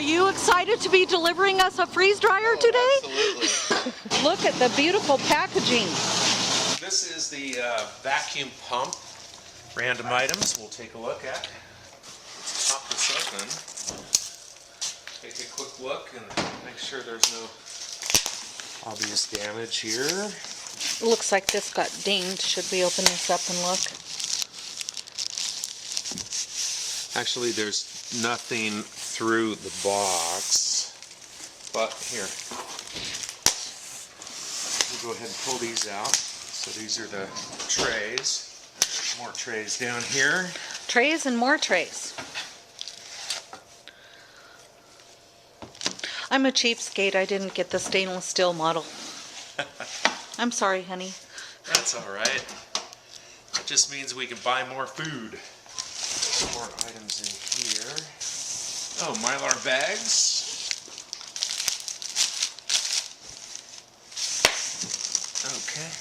you excited to be delivering us a freeze dryer today? Absolutely. Look at the beautiful packaging. This is the vacuum pump. Random items we'll take a look at. Let's pop this open. Take a quick look and make sure there's no obvious damage here. It looks like this got dinged. Should we open this up and look? Actually, there's nothing through the box, but here, we'll go ahead and pull these out. So these are the trays. There's more trays down here. Trays and more trays. I'm a cheapskate. I didn't get the stainless steel model. I'm sorry, honey. That's all right. That just means we can buy more food. More items in here. Oh, Mylar bags. Okay.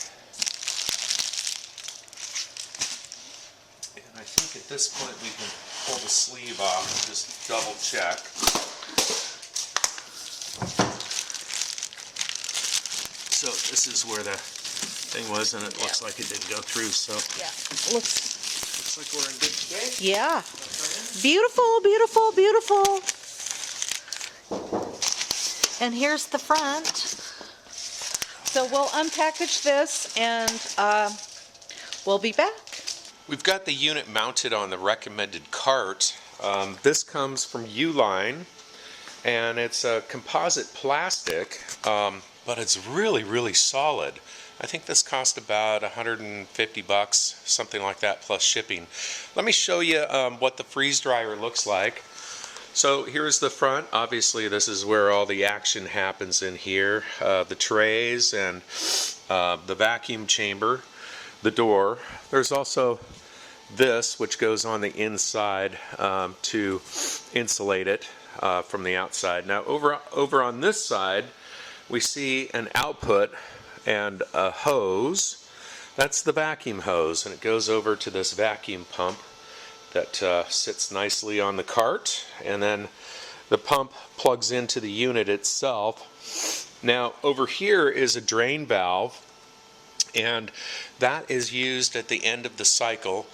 And I think at this point we can pull the sleeve off and just double check. So this is where the thing was, and it looks like it didn't go through, so Yeah. Looks like we're in good shape. Yeah. Beautiful, beautiful, beautiful. And here's the front. So we'll unpackage this and we'll be back. We've got the unit mounted on the recommended cart. This comes from Uline, and it's a composite plastic, but it's really, really solid. I think this cost about 150 bucks, something like that, plus shipping. Let me show you what the freeze dryer looks like. So here's the front. Obviously, this is where all the action happens in here. The trays and the vacuum chamber, the door. There's also this, which goes on the inside to insulate it from the outside. Now, over on this side, we see an output and a hose. That's the vacuum hose, and it goes over to this vacuum pump that sits nicely on the cart, and then the pump plugs into the unit itself. Now over here is a drain valve, and that is used at the end of the cycle.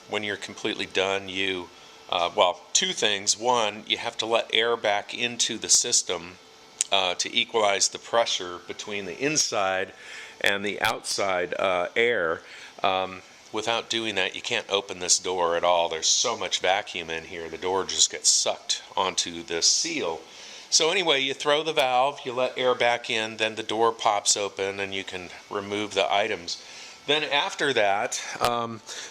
When you're completely done, you well, two things. One, you have to let air back into the system to equalize the pressure between the inside and the outside air. Without doing that, you can't open this door at all. There's so much vacuum in here, the door just gets sucked onto this seal. So anyway, you throw the valve, you let air back in, then the door pops open and you can remove the items. Then after that,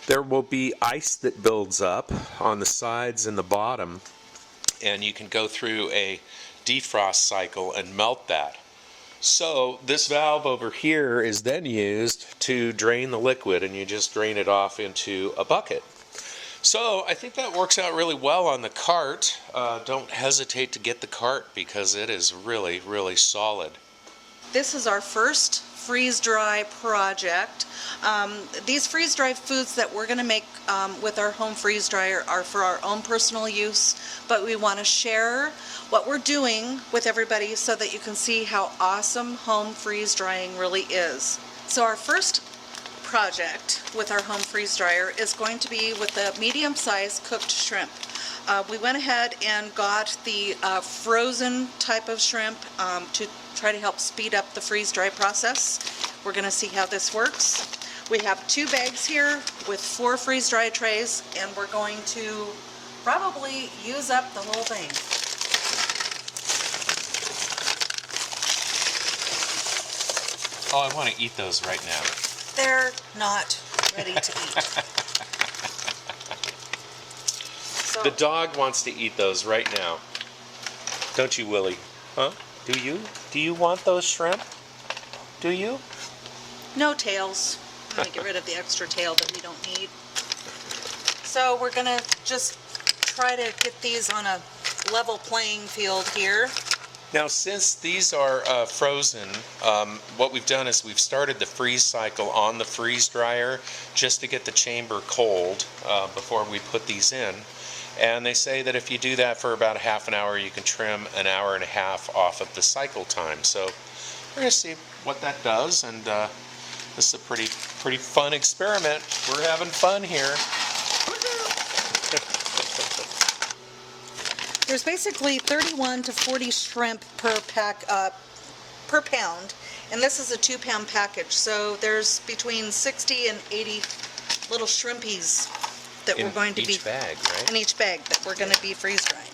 there will be ice that builds up on the sides and the bottom, and you can go through a defrost cycle and melt that. So this valve over here is then used to drain the liquid, and you just drain it off into a bucket. So I think that works out really well on the cart. Don't hesitate to get the cart because it is really, really solid. This is our first freeze dry project. These freeze dry foods that we're going to make with our home freeze dryer are for our own personal use, but we want to share what we're doing with everybody so that you can see how awesome home freeze drying really is. So our first project with our home freeze dryer is going to be with the medium-sized cooked shrimp. We went ahead and got the frozen type of shrimp to try to help speed up the freeze dry process. We're going to see how this works. We have 2 bags here with 4 freeze dry trays, and we're going to probably use up the whole thing. Oh, I want to eat those right now. They're not ready to eat. So, The dog wants to eat those right now. Don't you, Willie? Huh? Do you? Do you want those shrimp? Do you? no tails. I'm going to get rid of the extra tail that we don't need. So we're going to just try to get these on a level playing field here. Now, since these are frozen, what we've done is we've started the freeze cycle on the freeze dryer just to get the chamber cold before we put these in. And they say that if you do that for about a half an hour, you can trim an hour and a half off of the cycle time. So we're going to see what that does, and this is a pretty fun experiment. We're having fun here. There's basically 31 to 40 shrimp per pound, and this is a 2-pound package. So there's between 60 and 80 little shrimpies that we're going to be in each bag, right? In each bag that we're going to be freeze drying.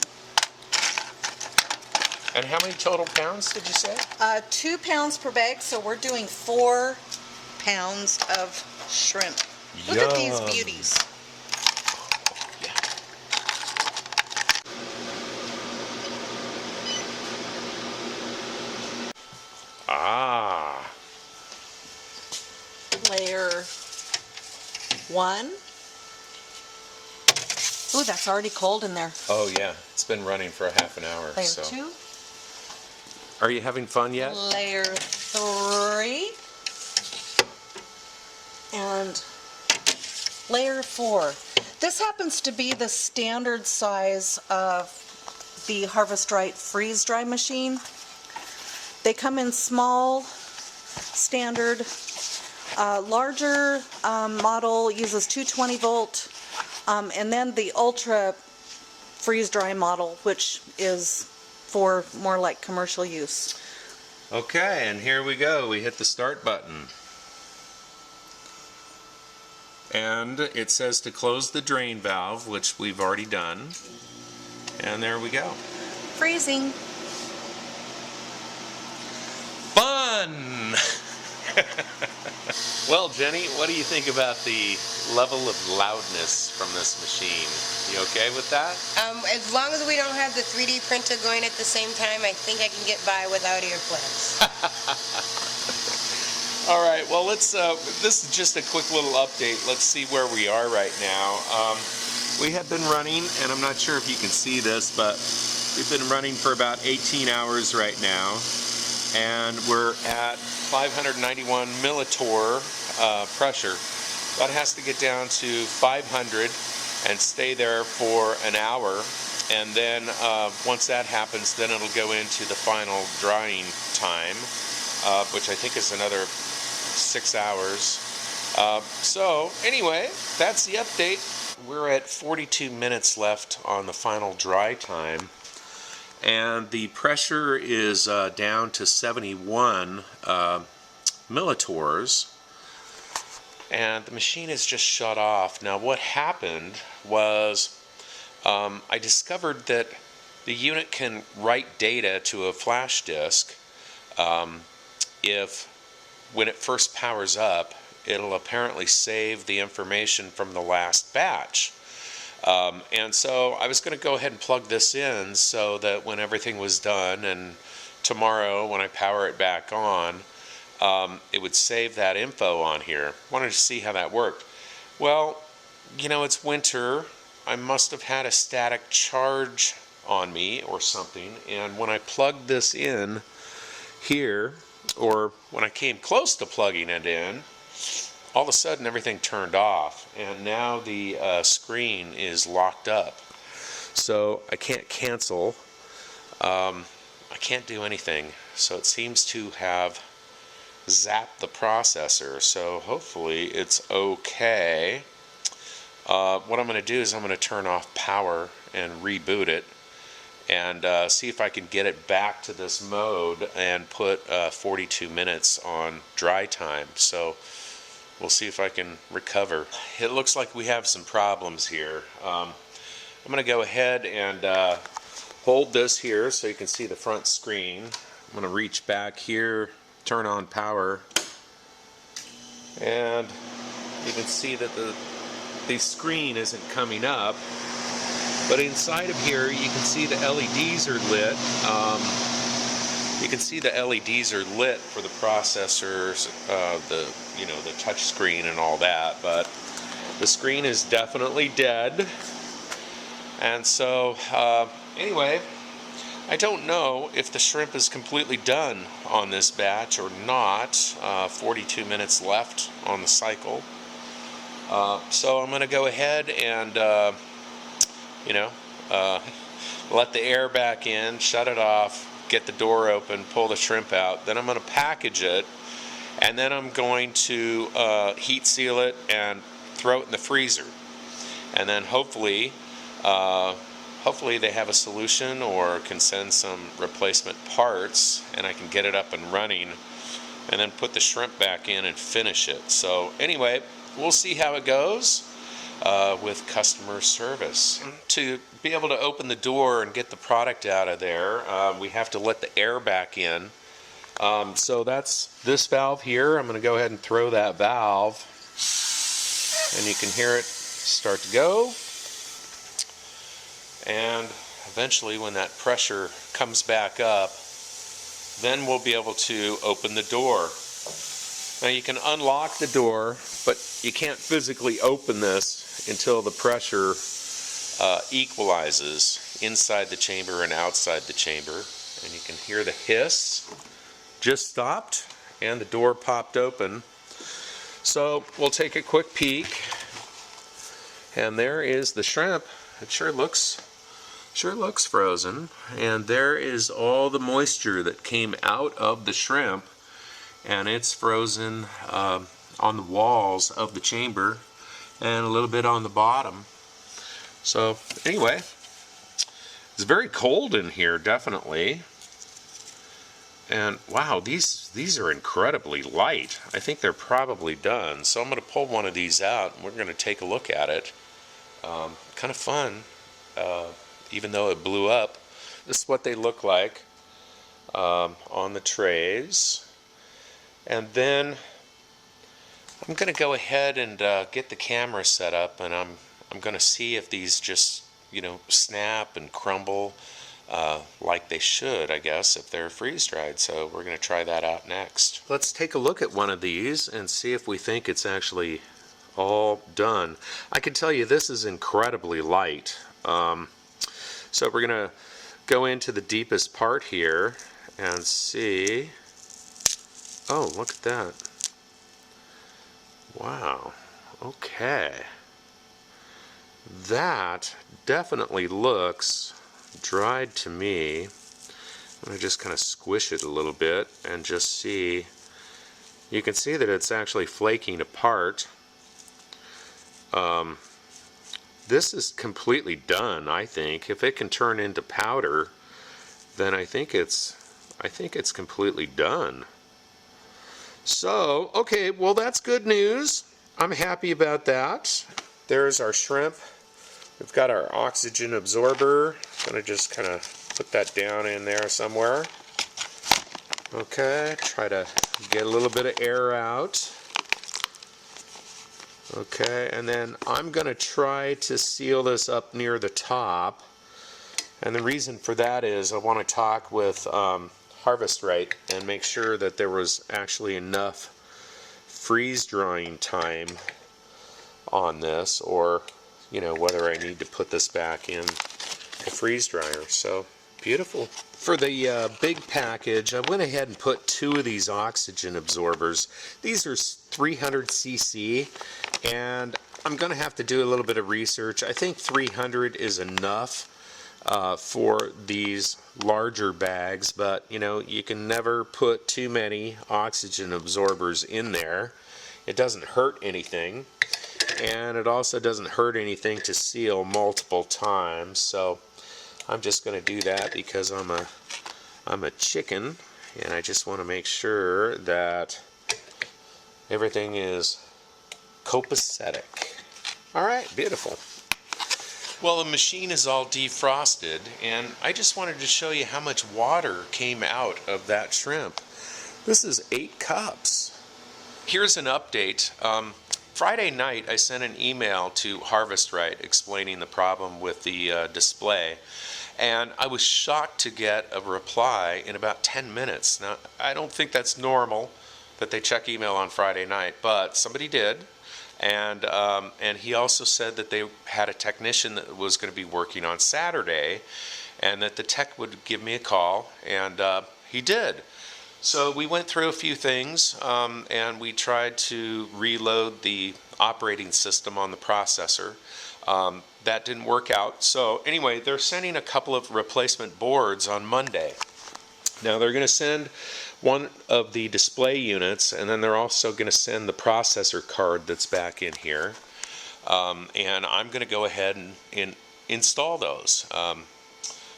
And how many total pounds did you say? 2 pounds per bag, so we're doing 4 pounds of shrimp. Look at these beauties. Ah. Layer 1. Ooh, that's already cold in there. Oh yeah, it's been running for a half an hour. Layer so. 2. Are you having fun yet? Layer 3. And layer 4. This happens to be the standard size of the HarvestRight freeze dry machine. They come in small, standard. Larger model uses 220 volt, and then the ultra freeze dry model, which is for more like commercial use. Okay, and here we go. We hit the start button. And it says to close the drain valve, which we've already done. And there we go. Freezing. Fun! Well, Jenny, what do you think about the level of loudness from this machine? You okay with that? As long as we don't have the 3D printer going at the same time, I think I can get by without earplugs. All right, well, let's. This is just a quick little update. Let's see where we are right now. We have been running, and I'm not sure if you can see this, but we've been running for about 18 hours right now, and we're at 591 millitorr pressure. That has to get down to 500 and stay there for an hour, and then once that happens, then it'll go into the final drying time, which I think is another 6 hours. So anyway, that's the update. We're at 42 minutes left on the final dry time, and the pressure is down to 71 millitorrs, and the machine is just shut off. Now what happened was I discovered that the unit can write data to a flash disk. If when it first powers up, it'll apparently save the information from the last batch. And so I was going to go ahead and plug this in so that when everything was done and tomorrow when I power it back on, it would save that info on here. Wanted to see how that worked. Well, you know, it's winter. I must have had a static charge on me or something, and when I plugged this in here, or when I came close to plugging it in, all of a sudden everything turned off, and now the screen is locked up. So I can't cancel. I can't do anything. So it seems to have zapped the processor. So hopefully it's okay. What I'm going to do is I'm going to turn off power and reboot it, and see if I can get it back to this mode and put 42 minutes on dry time. So we'll see if I can recover. It looks like we have some problems here. I'm going to go ahead and hold this here so you can see the front screen. I'm going to reach back here, turn on power, and you can see that the screen isn't coming up. But inside of here, you can see the LEDs are lit. You can see the LEDs are lit for the processors, the touch screen and all that. But the screen is definitely dead. And so, anyway, I don't know if the shrimp is completely done on this batch or not. 42 minutes left on the cycle. So I'm going to go ahead and, let the air back in, shut it off, get the door open, pull the shrimp out. Then I'm going to package it, and then I'm going to heat seal it and throw it in the freezer. And then hopefully they have a solution or can send some replacement parts, and I can get it up and running, and then put the shrimp back in and finish it. So anyway, we'll see how it goes with customer service. To be able to open the door and get the product out of there, we have to let the air back in. So that's this valve here. I'm going to go ahead and throw that valve, and you can hear it start to go. And eventually, when that pressure comes back up, then we'll be able to open the door. Now you can unlock the door, but you can't physically open this until the pressure equalizes inside the chamber and outside the chamber. And you can hear the hiss just stopped, and the door popped open. So we'll take a quick peek, and there is the shrimp. It sure looks frozen, and there is all the moisture that came out of the shrimp, and it's frozen on the walls of the chamber and a little bit on the bottom. So anyway, it's very cold in here, definitely. And wow, these are incredibly light. I think they're probably done. So I'm going to pull one of these out, and we're going to take a look at it. Kind of fun. Even though it blew up. This is what they look like on the trays. And then I'm going to go ahead and get the camera set up, and I'm going to see if these just snap and crumble like they should, I guess, if they're freeze dried. So we're going to try that out next. Let's take a look at one of these and see if we think it's actually all done. I can tell you this is incredibly light. So we're going to go into the deepest part here and see. Oh, look at that. Wow. Okay. That definitely looks dried to me. I'm going to just kind of squish it a little bit and just see. You can see that it's actually flaking apart. This is completely done, I think. If it can turn into powder, then I think it's completely done. So, okay, well that's good news. I'm happy about that. There's our shrimp. We've got our oxygen absorber. I'm going to just kind of put that down in there somewhere. Okay, try to get a little bit of air out. Okay, and then I'm going to try to seal this up near the top. And the reason for that is I want to talk with HarvestRight and make sure that there was actually enough freeze drying time on this, or whether I need to put this back in the freeze dryer. So beautiful. For the big package, I went ahead and put 2 of these oxygen absorbers. These are 300 cc, and I'm going to have to do a little bit of research. I think 300 is enough for these larger bags, but you can never put too many oxygen absorbers in there. It doesn't hurt anything, and it also doesn't hurt anything to seal multiple times. So I'm just going to do that because I'm a chicken, and I just want to make sure that everything is copacetic. All right, beautiful. Well, the machine is all defrosted, and I just wanted to show you how much water came out of that shrimp. This is 8 cups. Here's an update. Friday night I sent an email to HarvestRight explaining the problem with the display, and I was shocked to get a reply in about 10 minutes. Now, I don't think that's normal that they check email on Friday night, but somebody did. And he also said that they had a technician that was going to be working on Saturday, and that the tech would give me a call, and he did. So we went through a few things, and we tried to reload the operating system on the processor. That didn't work out. So anyway, they're sending a couple of replacement boards on Monday. Now they're going to send one of the display units, and then they're also going to send the processor card that's back in here. And I'm going to go ahead and install those.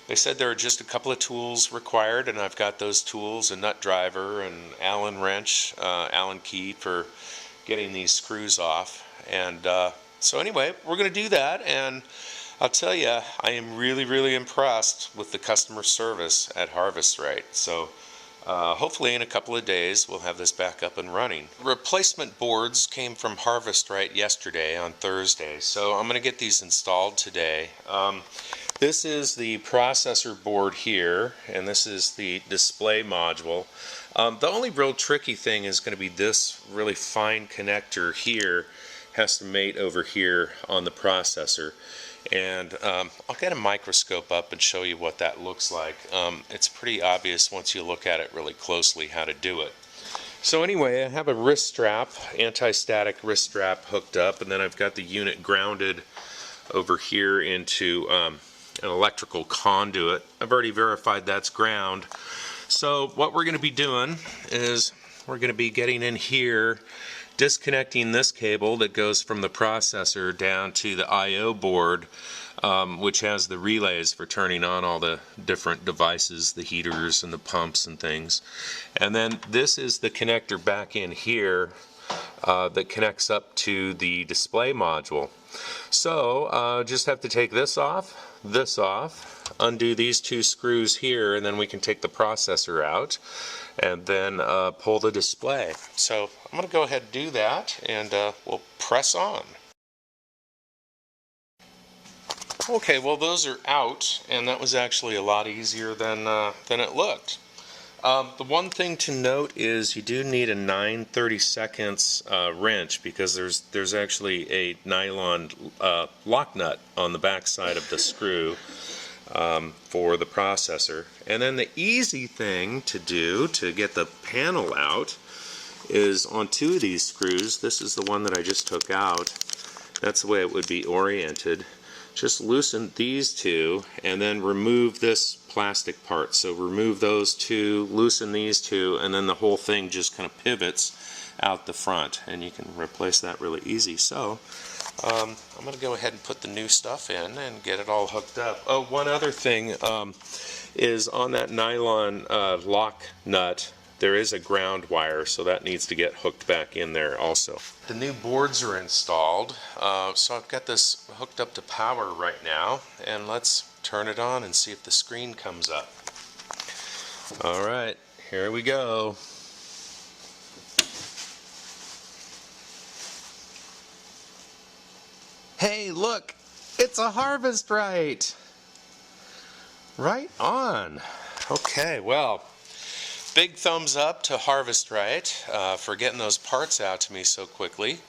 They said there are just a couple of tools required, and I've got those tools, a nut driver and Allen wrench, Allen key for getting these screws off. And so anyway, we're going to do that, and I'll tell you, I am really, really impressed with the customer service at HarvestRight. So hopefully in a couple of days we'll have this back up and running. Replacement boards came from HarvestRight yesterday on Thursday, so I'm going to get these installed today. This is the processor board here, and this is the display module. The only real tricky thing is going to be this really fine connector here has to mate over here on the processor. And I'll get a microscope up and show you what that looks like. It's pretty obvious once you look at it really closely how to do it. So anyway, I have a wrist strap, anti-static wrist strap hooked up, and then I've got the unit grounded over here into an electrical conduit. I've already verified that's ground. So what we're going to be doing is we're going to be getting in here, disconnecting this cable that goes from the processor down to the I/O board, which has the relays for turning on all the different devices, the heaters and the pumps and things. And then this is the connector back in here that connects up to the display module. So just have to take this off, undo these two screws here, and then we can take the processor out and then pull the display. So I'm going to go ahead and do that, and we'll press on. Okay, well those are out, and that was actually a lot easier than it looked. The one thing to note is you do need a 9/32 wrench, because there's actually a nylon lock nut on the back side of the screw for the processor. And then the easy thing to do to get the panel out is on two of these screws. This is the one that I just took out. That's the way it would be oriented. Just loosen these two and then remove this plastic part. So remove those two, loosen these two, and then the whole thing just kind of pivots out the front, and you can replace that really easy. So I'm going to go ahead and put the new stuff in and get it all hooked up. Oh, one other thing is on that nylon lock nut, there is a ground wire, so that needs to get hooked back in there also. The new boards are installed, so I've got this hooked up to power right now, and let's turn it on and see if the screen comes up. Alright, here we go. Hey, look! It's a HarvestRight! Right on! Okay, well, big thumbs up to HarvestRight for getting those parts out to me so quickly,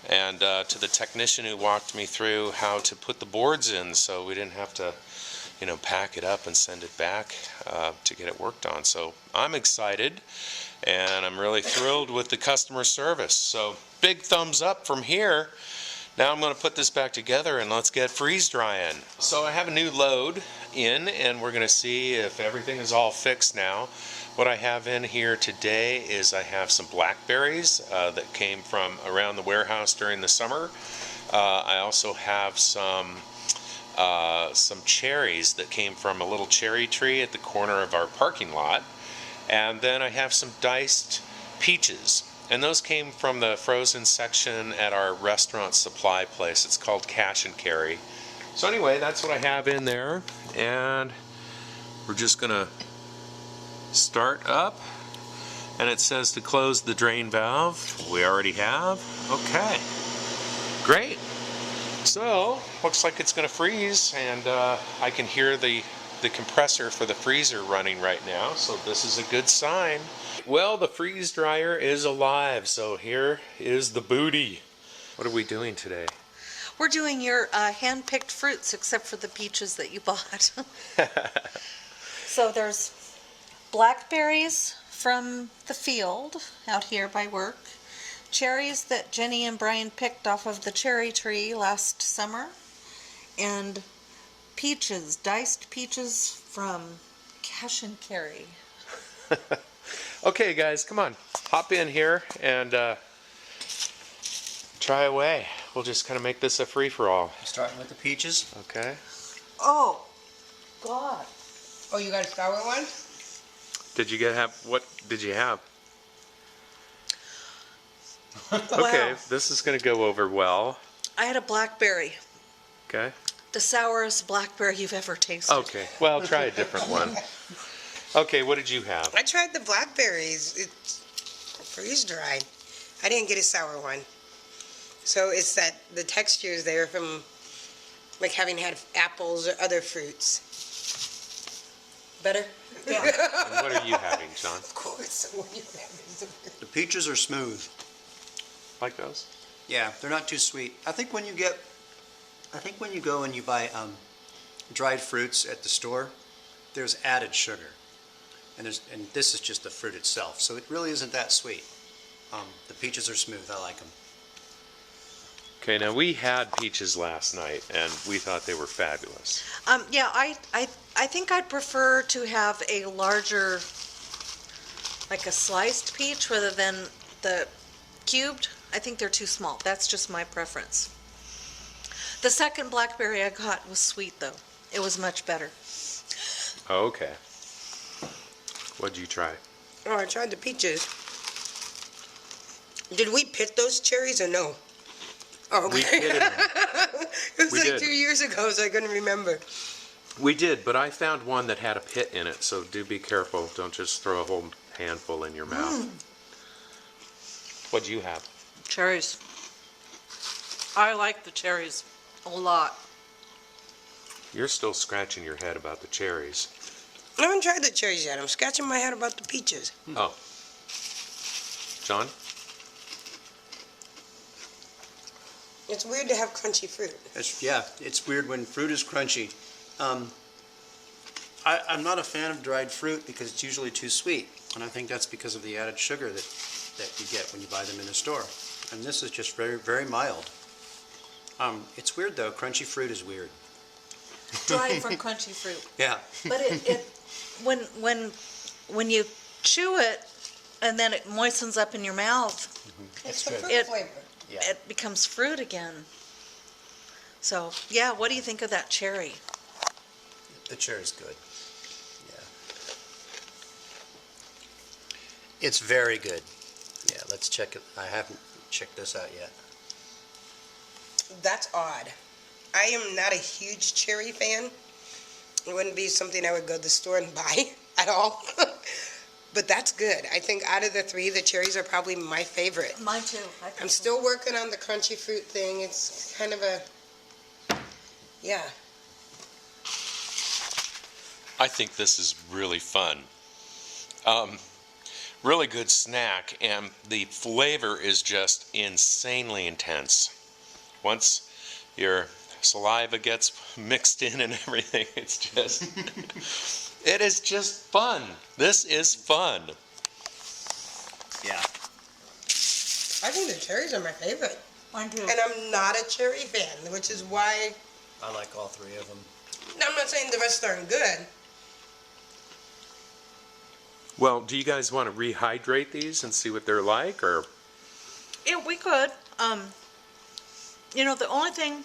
and to the technician who walked me through how to put the boards in so we didn't have to, you know, pack it up and send it back to get it worked on. So I'm excited, and I'm really thrilled with the customer service. So big thumbs up from here. Now I'm going to put this back together and let's get freeze drying. So I have a new load in, and we're going to see if everything is all fixed now. What I have in here today is I have some Blackberries that came from around the warehouse during the summer. I also have some cherries that came from a little cherry tree at the corner of our parking lot. And then I have some diced peaches. And those came from the frozen section at our restaurant supply place. It's called Cash and Carry. So anyway, that's what I have in there. And we're just going to start up. And it says to close the drain valve. We already have. Okay. Great. So, looks like it's going to freeze. And I can hear the compressor for the freezer running right now. So this is a good sign. Well, the freeze dryer is alive, so here is the booty. What are we doing today? We're doing your hand-picked fruits except for the peaches that you bought. So there's blackberries from the field out here by work, cherries that Jenny and Brian picked off of the cherry tree last summer, and peaches, diced peaches from Cash and Carry. Okay, guys, come on. Hop in here and try away. We'll just kind of make this a free-for-all. Starting with the peaches. Okay. Oh, God. Oh, you got a sour one? What did you have? Wow. Okay, this is going to go over well. I had a blackberry. Okay. The sourest blackberry you've ever tasted. Okay, well, try a different one. Okay, what did you have? I tried the blackberries. It's freeze dried. I didn't get a sour one. So it's that the texture is there from like having had apples or other fruits. Better? Yeah. And what are you having, John? Of course. What are you having? The peaches are smooth. Like those? Yeah, they're not too sweet. I think when you go and you buy dried fruits at the store, there's added sugar, and this is just the fruit itself, so it really isn't that sweet. The peaches are smooth. I like them. Okay, now we had peaches last night, and we thought they were fabulous. Yeah, I think I'd prefer to have a larger, like a sliced peach rather than the cubed. I think they're too small. That's just my preference. The second blackberry I got was sweet, though. It was much better. Okay. What'd you try? Oh, I tried the peaches. Did we pit those cherries or no? Oh, okay. We pitted them. It was We like did. 2 years ago, so I couldn't remember. We did, but I found one that had a pit in it, so do be careful. Don't just throw a whole handful in your mouth. What'd you have? Cherries. I like the cherries a lot. You're still scratching your head about the cherries. I haven't tried the cherries yet. I'm scratching my head about the peaches. Oh. John? It's weird to have crunchy fruit. It's weird when fruit is crunchy. I'm not a fan of dried fruit because it's usually too sweet, and I think that's because of the added sugar that you get when you buy them in the store. And this is just very, very mild. It's weird though. Crunchy fruit is weird. Dry for crunchy fruit. Yeah. But when you chew it and then it moistens up in your mouth, It's the good. fruit It- flavor. Yeah. it becomes fruit again. So, yeah, what do you think of that cherry? The cherry's good. Yeah. It's very good. Yeah, let's check it. I haven't checked this out yet. That's odd. I am not a huge cherry fan. It wouldn't be something I would go to the store and buy at all. But that's good. I think out of the three, the cherries are probably my favorite. Mine too. I'm still working on the crunchy fruit thing. It's kind of a, yeah. I think this is really fun. Really good snack, and the flavor is just insanely intense. Once your saliva gets mixed in and everything, it's just, it is just fun. This is fun. Yeah. I think the cherries are my favorite. Mine too. And I'm not a cherry fan, which is why, I like all three of them. I'm not saying the rest aren't good. Well, do you guys want to rehydrate these and see what they're like, or? Yeah, we could. You know, the only thing,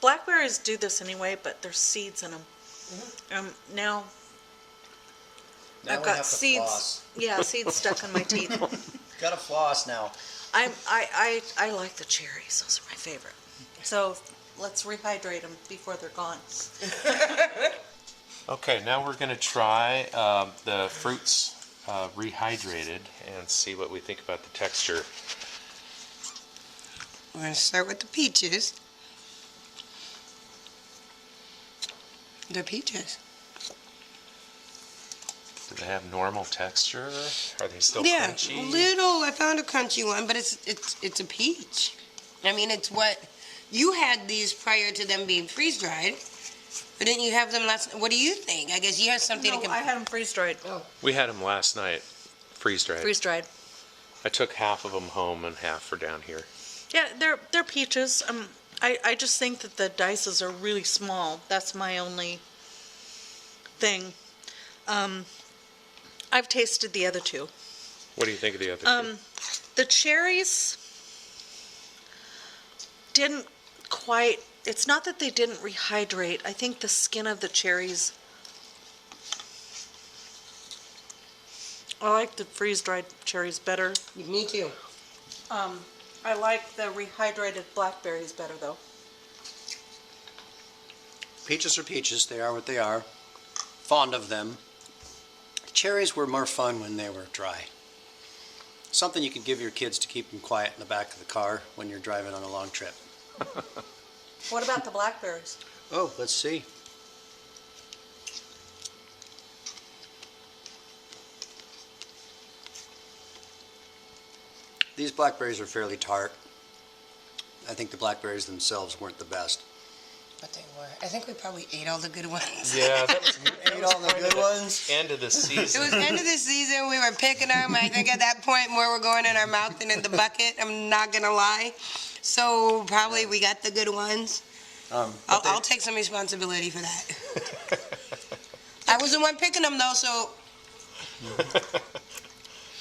blackberries do this anyway, but there's seeds in them. Now Now I've we got have to seeds. floss. Yeah, seeds stuck in my teeth. Gotta floss now. I like the cherries. Those are my favorite. So let's rehydrate them before they're gone. Okay, now we're going to try the fruits rehydrated and see what we think about the texture. We're going to start with the peaches. The peaches. Do they have normal texture? Are they still Yeah, crunchy? little. I found a crunchy one, but it's a peach. I mean, it's what You had these prior to them being freeze dried. But didn't you have them last? What do you think? I guess you have something No, to I had them freeze dried. Oh. We had them last night, freeze dried. Freeze dried. I took half of them home and half for down here. Yeah, they're peaches. I just think that the dices are really small. That's my only thing. I've tasted the other two. What do you think of the other two? The cherries didn't quite. It's not that they didn't rehydrate. I think the skin of the cherries. I like the freeze-dried cherries better. Me too. I like the rehydrated blackberries better, though. Peaches are peaches. They are what they are. Fond of them. Cherries were more fun when they were dry. Something you could give your kids to keep them quiet in the back of the car when you're driving on a long trip. What about the blackberries? Oh, let's see. These blackberries are fairly tart. I think the blackberries themselves weren't the best. But they were. I think we probably ate all the good ones. Yeah, that was, Ate all the good ones? end of the It season. was end of the season. We were picking them. I think at that point where we're going in our mouth and in the bucket. I'm not gonna lie. So probably we got the good ones. I'll take some responsibility for that. I was the one picking them though, so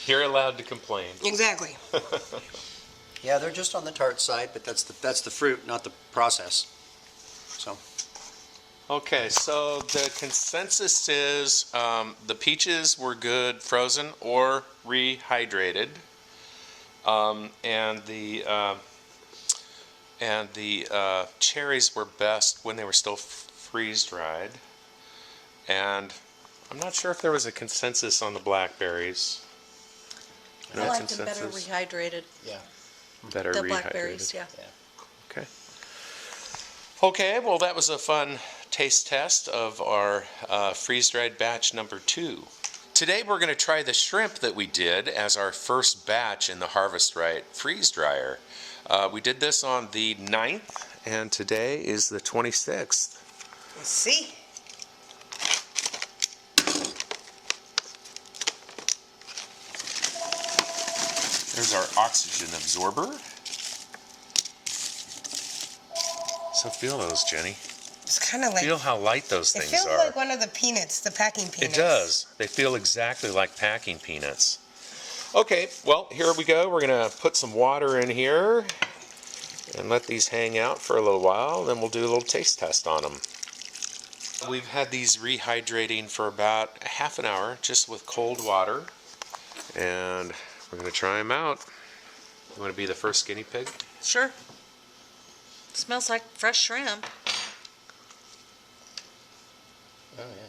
You're allowed to complain. exactly. Yeah, they're just on the tart side, but that's the fruit, not the process. So, Okay, so the consensus is the peaches were good frozen or rehydrated, and the cherries were best when they were still freeze dried. And I'm not sure if there was a consensus on the blackberries. I like them better rehydrated. yeah. Better The rehydrated. blackberries, yeah. Okay. Okay, well, that was a fun taste test of our freeze-dried batch number 2. Today we're going to try the shrimp that we did as our first batch in the HarvestRight Freeze Dryer. We did this on the 9th, and today is the 26th. Let's see. There's our oxygen absorber. So feel those, Jenny. It's kind of like Feel how light those it things feels are. like one of the peanuts, the packing peanuts. It does. They feel exactly like packing peanuts. Okay, well, here we go. We're going to put some water in here and let these hang out for a little while. Then we'll do a little taste test on them. We've had these rehydrating for about half an hour just with cold water. And we're going to try them out. You want to be the first guinea pig? Sure. Smells like fresh shrimp. Oh, yeah.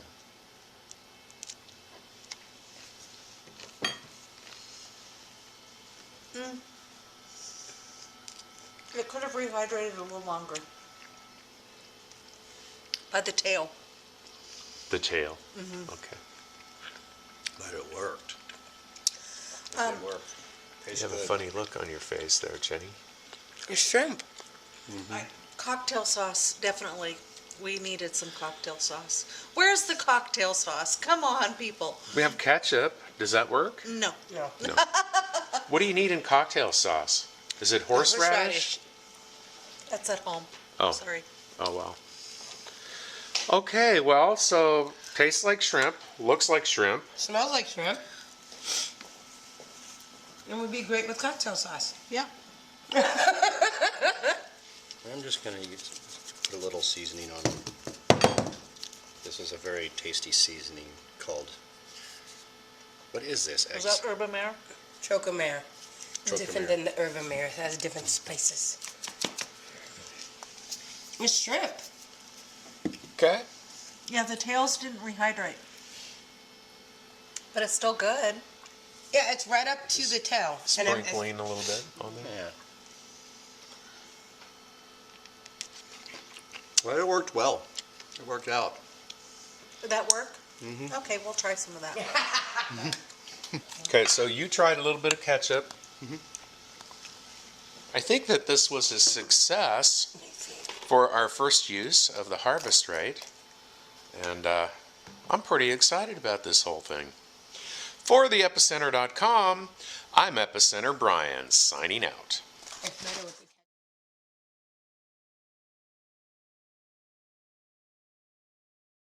It could have rehydrated a little longer. By the tail. The tail. Okay. But it worked. It worked. You have a funny look on your face there, Jenny. It's shrimp. Cocktail sauce, definitely. We needed some cocktail sauce. Where's the cocktail sauce? Come on, people. We have ketchup. Does that work? No. No. No. What do you need in cocktail sauce? Is it horseradish? That's at home. Oh. Sorry. Oh, wow. Okay, well, so tastes like shrimp, looks like shrimp. Smells like shrimp. It would be great with cocktail sauce. Yeah. I'm just going to put a little seasoning on them. This is a very tasty seasoning called, what is this? Is that herba mare? Chocomare. Chocomare. Different than the herba mare. It has different spices. It's shrimp. Okay. Yeah, the tails didn't rehydrate. But it's still good. Yeah, it's right up to the tail. And it- Sprinkling a little bit on there. Yeah. Well, it worked well. It worked out. Did that work? Mm-hmm. Okay, we'll try some of that. Okay, so you tried a little bit of ketchup. I think that this was a success for our first use of the HarvestRight, and I'm pretty excited about this whole thing. For the Epicenter.com, I'm Epicenter Brian, signing out.